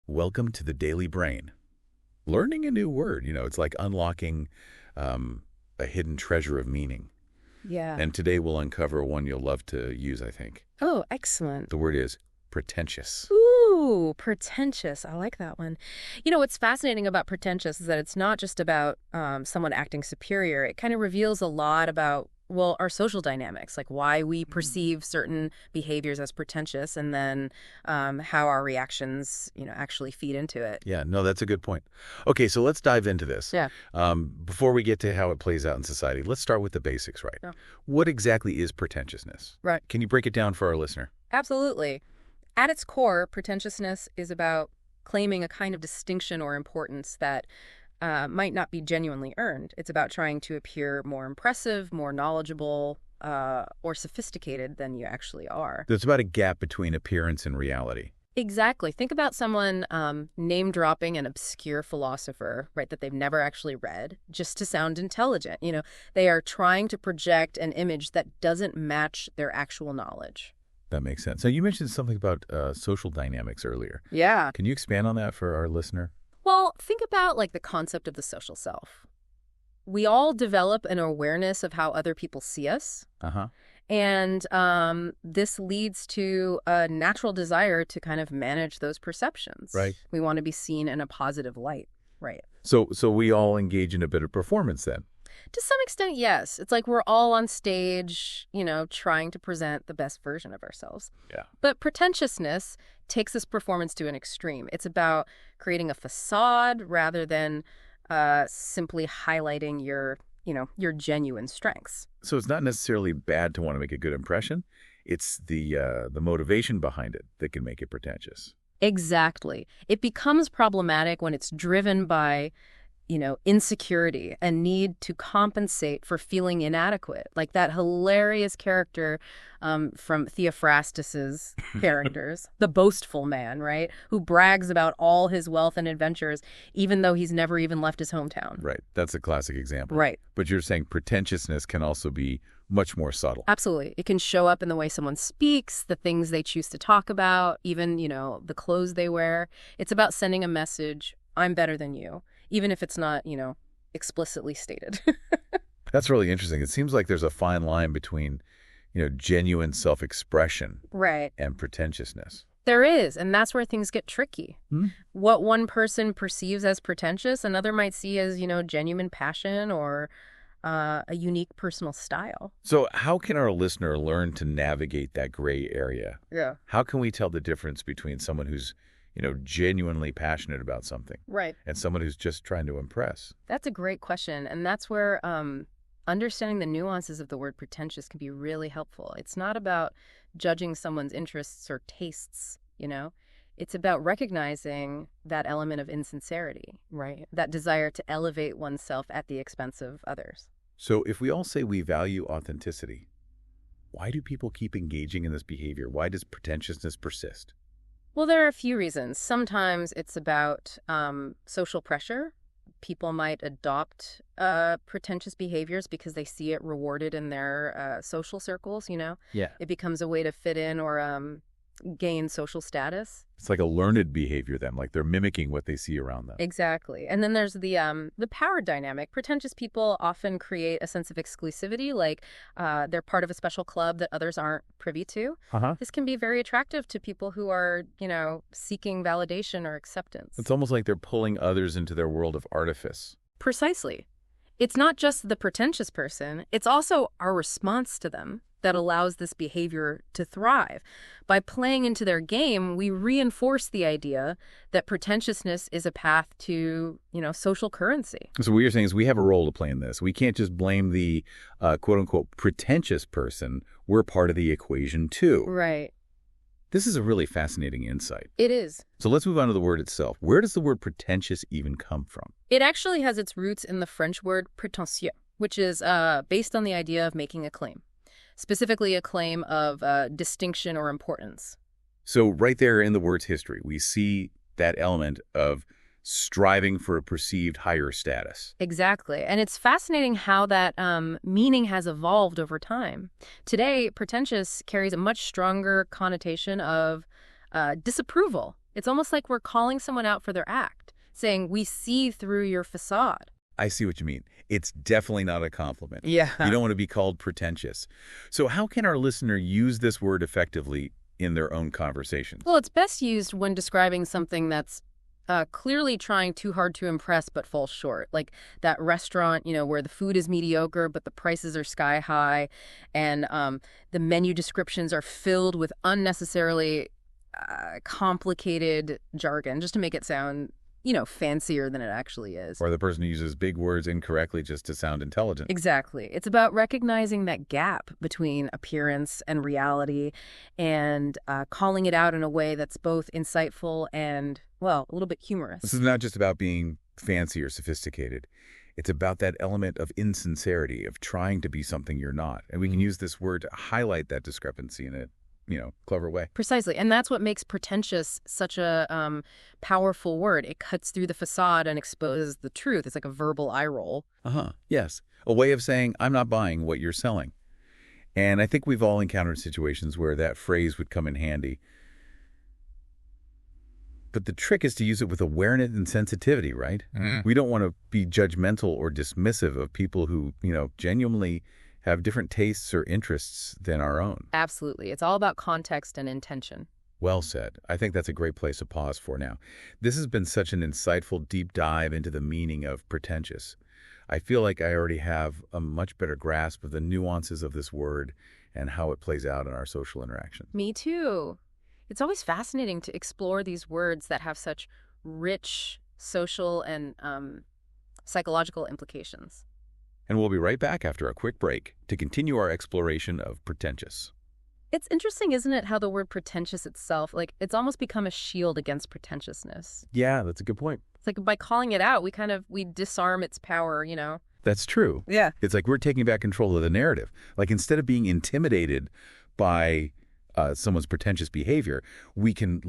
Welcome to the Daily Brain. Learning a new word, it's like unlocking a hidden treasure of meaning. Yeah. And today we'll uncover one you'll love to use, I think. Oh, excellent. The word is pretentious. Ooh, pretentious. I like that one. What's fascinating about pretentious is that it's not just about someone acting superior. It kind of reveals a lot about, well, our social dynamics, like why we perceive certain behaviors as pretentious and then how our reactions, actually feed into it. Yeah, no, that's a good point. Okay, so let's dive into this. Yeah. Before we get to how it plays out in society, let's start with the basics, right? Yeah. What exactly is pretentiousness? Right. Can you break it down for our listener? Absolutely. At its core, pretentiousness is about claiming a kind of distinction or importance that might not be genuinely earned. It's about trying to appear more impressive, more knowledgeable, or sophisticated than you actually are. There's about a gap between appearance and reality. Exactly. Think about someone name-dropping an obscure philosopher, right, that they've never actually read, just to sound intelligent. They are trying to project an image that doesn't match their actual knowledge. That makes sense. So you mentioned something about social dynamics earlier. Yeah. Can you expand on that for our listener? Well, think about the concept of the social self. We all develop an awareness of how other people see us. Uh-huh. And this leads to a natural desire to kind of manage those perceptions. Right. We want to be seen in a positive light. Right. So we all engage in a bit of performance then? To some extent, yes. It's like we're all on stage, trying to present the best version of ourselves. Yeah. But pretentiousness takes this performance to an extreme. It's about creating a facade rather than simply highlighting your genuine strengths. So it's not necessarily bad to want to make a good impression. It's the motivation behind it that can make it pretentious. Exactly. It becomes problematic when it's driven by insecurity, a need to compensate for feeling inadequate. Like that hilarious character from Theophrastus's characters, the boastful man, right? Who brags about all his wealth and adventures, even though he's never even left his hometown. Right. That's a classic example. Right. But you're saying pretentiousness can also be much more subtle. Absolutely. It can show up in the way someone speaks, the things they choose to talk about, even, the clothes they wear. It's about sending a message, I'm better than you, even if it's not, explicitly stated. That's really interesting. It seems like there's a fine line between, genuine self-expression right. and pretentiousness. There is, and that's where things get tricky. Hmm? What one person perceives as pretentious, another might see as, genuine passion or a unique personal style. So how can our listener learn to navigate that gray area? Yeah. How can we tell the difference between someone who's genuinely passionate about something Right. and someone who's just trying to impress? That's a great question. And that's where understanding the nuances of the word pretentious can be really helpful. It's not about judging someone's interests or tastes, It's about recognizing that element of insincerity, right? That desire to elevate oneself at the expense of others. So if we all say we value authenticity, why do people keep engaging in this behavior? Why does pretentiousness persist? Well, there are a few reasons. Sometimes it's about social pressure. People might adopt pretentious behaviors because they see it rewarded in their social circles, Yeah. It becomes a way to fit in or gain social status. It's like a learned behavior then, like they're mimicking what they see around them. Exactly. And then there's the power dynamic. Pretentious people often create a sense of exclusivity, like they're part of a special club that others aren't privy to. Uh-huh. This can be very attractive to people who are, seeking validation or acceptance. It's almost like they're pulling others into their world of artifice. Precisely. It's not just the pretentious person, it's also our response to them that allows this behavior to thrive. By playing into their game, we reinforce the idea that pretentiousness is a path to, social currency. So what you're saying is we have a role to play in this. We can't just blame the quote-unquote pretentious person. We're part of the equation too. Right. This is a really fascinating insight. It is. So let's move on to the word itself. Where does the word pretentious even come from? It actually has its roots in the French word prétentieux, which is based on the idea of making a claim. Specifically a claim of distinction or importance. So right there in the word's history, we see that element of striving for a perceived higher status. Exactly. And it's fascinating how that meaning has evolved over time. Today, pretentious carries a much stronger connotation of disapproval. It's almost like we're calling someone out for their act, saying, we see through your facade. I see what you mean. It's definitely not a compliment. Yeah. You don't want to be called pretentious. So how can our listener use this word effectively in their own conversations? Well, it's best used when describing something that's clearly trying too hard to impress but falls short. Like that restaurant, where the food is mediocre but the prices are sky high and the menu descriptions are filled with unnecessarily complicated jargon just to make it sound fancier than it actually is. Or the person who uses big words incorrectly just to sound intelligent. Exactly. It's about recognizing that gap between appearance and reality and calling it out in a way that's both insightful and, well, a little bit humorous. This is not just about being fancy or sophisticated. It's about that element of insincerity, of trying to be something you're not. And we can use this word to highlight that discrepancy in a clever way. Precisely. And that's what makes pretentious such a powerful word. It cuts through the facade and exposes the truth. It's like a verbal eye roll. Yes. A way of saying, I'm not buying what you're selling. And I think we've all encountered situations where that phrase would come in handy. But the trick is to use it with awareness and sensitivity, right? Mm-hmm. We don't want to be judgmental or dismissive of people who, genuinely have different tastes or interests than our own. Absolutely. It's all about context and intention. Well said. I think that's a great place to pause for now. This has been such an insightful deep dive into the meaning of pretentious. I feel like I already have a much better grasp of the nuances of this word and how it plays out in our social interaction. Me too. It's always fascinating to explore these words that have such rich social and psychological implications. And we'll be right back after a quick break to continue our exploration of pretentious. It's interesting, isn't it, how the word pretentious itself, it's almost become a shield against pretentiousness. Yeah, that's a good point. It's like by calling it out, we disarm its power, That's true. Yeah. It's like we're taking back control of the narrative. Like instead of being intimidated by someone's pretentious behavior, we can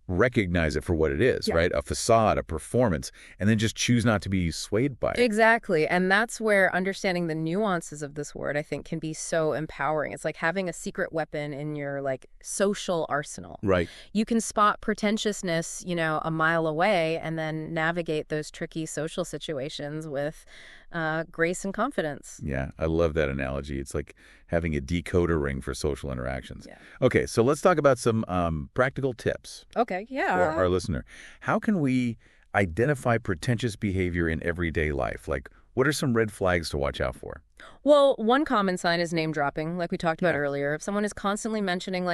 recognize it for what it is, right? A facade, a performance, and then just choose not to be swayed by it. Exactly. And that's where understanding the nuances of this word, I think, can be so empowering. It's like having a secret weapon in your social arsenal. Right. You can spot pretentiousness, a mile away and then navigate those tricky social situations with grace and confidence. Yeah, I love that analogy. It's like having a decoder ring for social interactions. Yeah. Okay, so let's talk about some practical tips. Okay, yeah. For our listener. How can we identify pretentious behavior in everyday life? What are some red flags to watch out for? Well, one common sign is name dropping, like we talked about earlier. If someone is constantly mentioning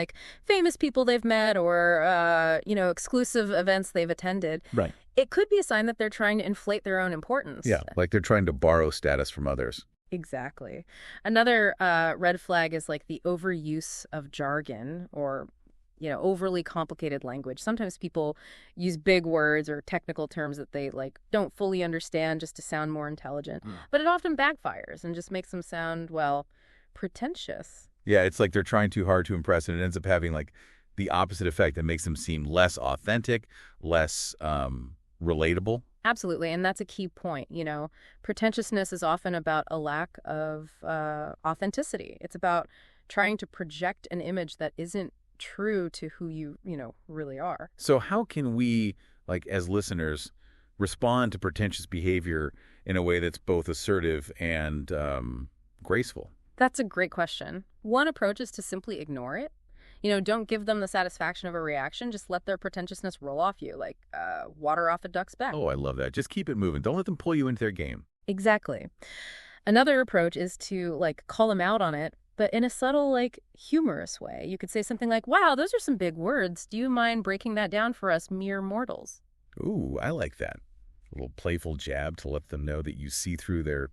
famous people they've met or, exclusive events they've attended, right, it could be a sign that they're trying to inflate their own importance. Yeah, like they're trying to borrow status from others. Exactly. Another red flag is the overuse of jargon or overly complicated language. Sometimes people use big words or technical terms that they don't fully understand just to sound more intelligent. But it often backfires and just makes them sound, pretentious. Yeah, it's like they're trying too hard to impress, and it ends up having the opposite effect that makes them seem less authentic, less relatable. Absolutely, and that's a key point. Pretentiousness is often about a lack of authenticity. It's about trying to project an image that isn't true to who you really are. So how can we, as listeners, respond to pretentious behavior in a way that's both assertive and graceful? That's a great question. One approach is to simply ignore it. Don't give them the satisfaction of a reaction. Just let their pretentiousness roll off you, like water off a duck's back. Oh, I love that. Just keep it moving. Don't let them pull you into their game. Exactly. Another approach is to call them out on it, but in a subtle, humorous way. You could say something like, wow, those are some big words. Do you mind breaking that down for us mere mortals? Ooh, I like that. A little playful jab to let them know that you see through their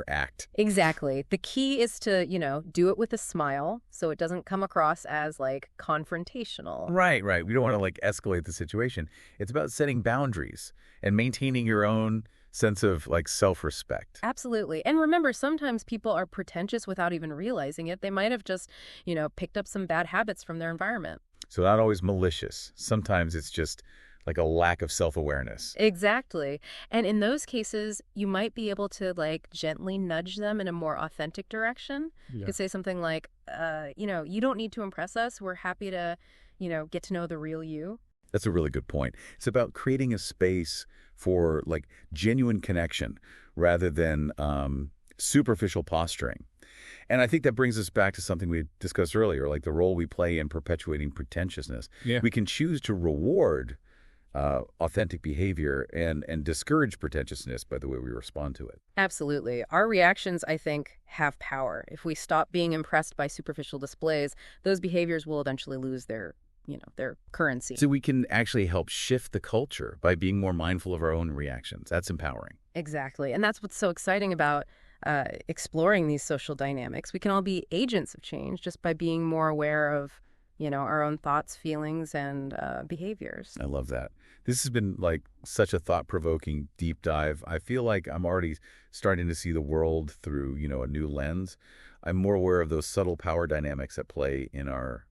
act. Exactly. The key is to, do it with a smile so it doesn't come across as confrontational. Right. We don't want to escalate the situation. It's about setting boundaries and maintaining your own sense of self-respect. Absolutely. And remember, sometimes people are pretentious without even realizing it. They might have just, picked up some bad habits from their environment. So not always malicious. Sometimes it's just a lack of self-awareness. Exactly. And in those cases, you might be able to gently nudge them in a more authentic direction. Yeah. You could say something like, you don't need to impress us. We're happy to, get to know the real you. That's a really good point. It's about creating a space for like genuine connection rather than superficial posturing. And I think that brings us back to something we discussed earlier, like the role we play in perpetuating pretentiousness. Yeah. We can choose to reward authentic behavior and discourage pretentiousness by the way we respond to it. Absolutely. Our reactions, I think, have power. If we stop being impressed by superficial displays, those behaviors will eventually lose their currency. So we can actually help shift the culture by being more mindful of our own reactions. That's empowering. Exactly. And that's what's so exciting about exploring these social dynamics. We can all be agents of change just by being more aware of, our own thoughts, feelings, and behaviors. I love that. This has been like such a thought-provoking deep dive. I feel like I'm already starting to see the world through, a new lens. I'm more aware of those subtle power dynamics at play in our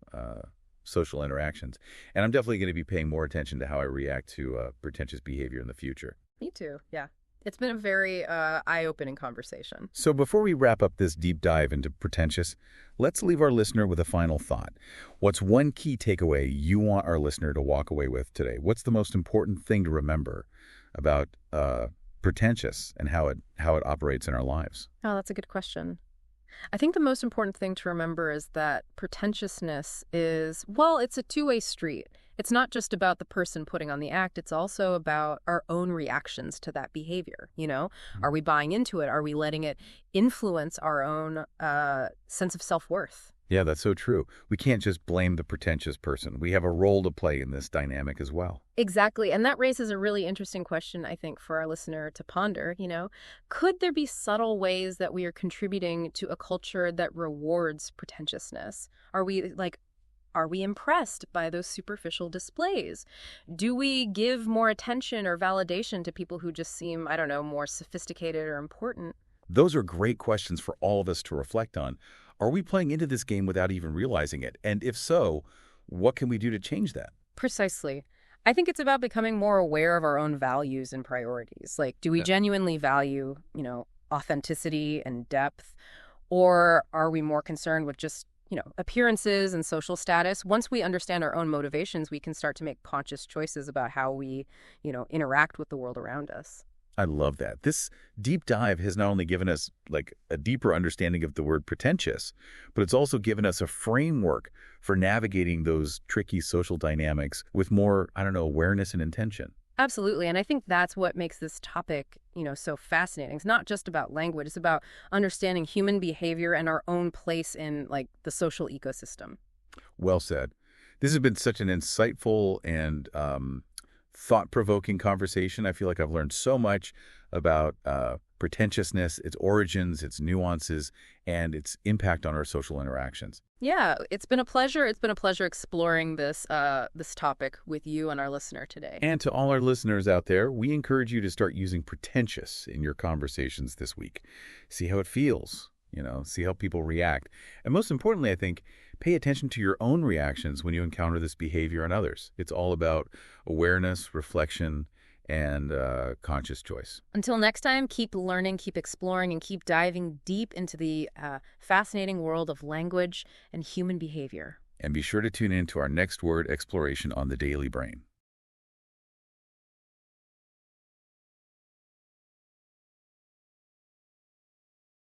social interactions. And I'm definitely going to be paying more attention to how I react to pretentious behavior in the future. Me too. Yeah. It's been a very eye-opening conversation. So before we wrap up this deep dive into pretentious, let's leave our listener with a final thought. What's one key takeaway you want our listener to walk away with today? What's the most important thing to remember about pretentious and how it operates in our lives? Oh, that's a good question. I think the most important thing to remember is that pretentiousness is, well, it's a two-way street. It's not just about the person putting on the act. It's also about our own reactions to that behavior. Are we buying into it? Are we letting it influence our own sense of self-worth? Yeah, that's so true. We can't just blame the pretentious person. We have a role to play in this dynamic as well. Exactly. And that raises a really interesting question, I think, for our listener to ponder. Could there be subtle ways that we are contributing to a culture that rewards pretentiousness? Are we impressed by those superficial displays? Do we give more attention or validation to people who just seem, I don't know, more sophisticated or important? Those are great questions for all of us to reflect on. Are we playing into this game without even realizing it? And if so, what can we do to change that? Precisely. I think it's about becoming more aware of our own values and priorities. Like, do we genuinely value, authenticity and depth? Or are we more concerned with just appearances and social status? Once we understand our own motivations, we can start to make conscious choices about how we, interact with the world around us. I love that. This deep dive has not only given us like a deeper understanding of the word pretentious, but it's also given us a framework for navigating those tricky social dynamics with more, awareness and intention. Absolutely. And I think that's what makes this topic, so fascinating. It's not just about language. It's about understanding human behavior and our own place in like the social ecosystem. Well said. This has been such an insightful and thought-provoking conversation. I feel like I've learned so much about pretentiousness, its origins, its nuances, and its impact on our social interactions. Yeah, it's been a pleasure. It's been a pleasure exploring this topic with you and our listener today. And to all our listeners out there, we encourage you to start using pretentious in your conversations this week. See how it feels, see how people react. And most importantly, I think, pay attention to your own reactions when you encounter this behavior in others. It's all about awareness, reflection, and conscious choice. Until next time, keep learning, keep exploring, and keep diving deep into the fascinating world of language and human behavior. And be sure to tune in to our next word exploration on the Daily Brain.